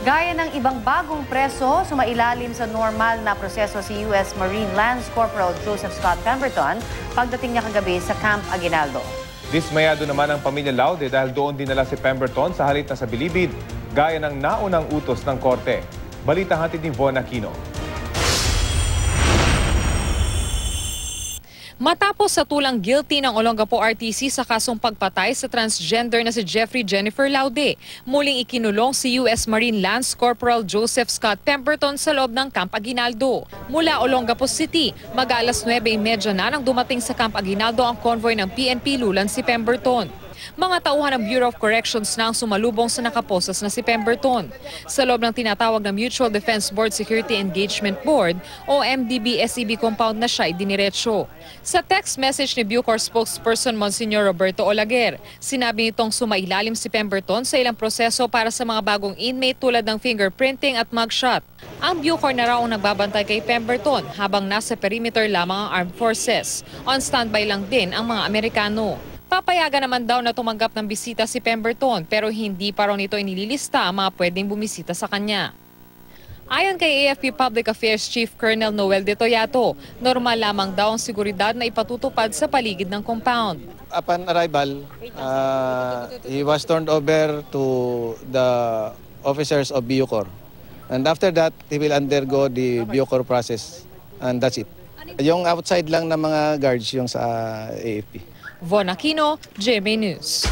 Gaya ng ibang bagong preso, sumailalim sa normal na proseso si U.S. Marine Lance Corporal Joseph Scott Pemberton pagdating niya kagabi sa Camp Aguinaldo. Dismayado naman ang pamilya Laude dahil doon dinala si Pemberton sa halip na sa bilibid, gaya ng naunang utos ng korte. Balita hatid ni Von Aquino. Matapos sa tulang guilty ng Olongapo RTC sa kasong pagpatay sa transgender na si Jeffrey Jennifer Laude, muling ikinulong si U.S. Marine Lance Corporal Joseph Scott Pemberton sa loob ng Camp Aguinaldo. Mula Olongapo City, mag-alas 9:30 na nang dumating sa Camp Aguinaldo ang convoy ng PNP Lulan si Pemberton. Mga tauhan ng Bureau of Corrections na ang sumalubong sa nakaposas na si Pemberton. Sa loob ng tinatawag na Mutual Defense Board Security Engagement Board o MDB-SEB compound na siya idiniretso. Sa text message ni Bucor spokesperson Monsignor Roberto Olaguer, sinabi nitong sumailalim si Pemberton sa ilang proseso para sa mga bagong inmate tulad ng fingerprinting at mugshot. Ang Bucor na raw ang nagbabantay kay Pemberton habang nasa perimeter lamang ang armed forces. On standby lang din ang mga Amerikano. Papayagan naman daw na tumanggap ng bisita si Pemberton pero hindi pa raw nito inililista ang mga pwedeng bumisita sa kanya. Ayon kay AFP Public Affairs Chief Colonel Noel De Toyato, normal lamang daw ang seguridad na ipatutupad sa paligid ng compound. Upon arrival, he was turned over to the officers of Bucor. And after that, he will undergo the Bucor process. And that's it. Yung outside lang ng mga guards yung sa AFP. Von Aquino, GMA News.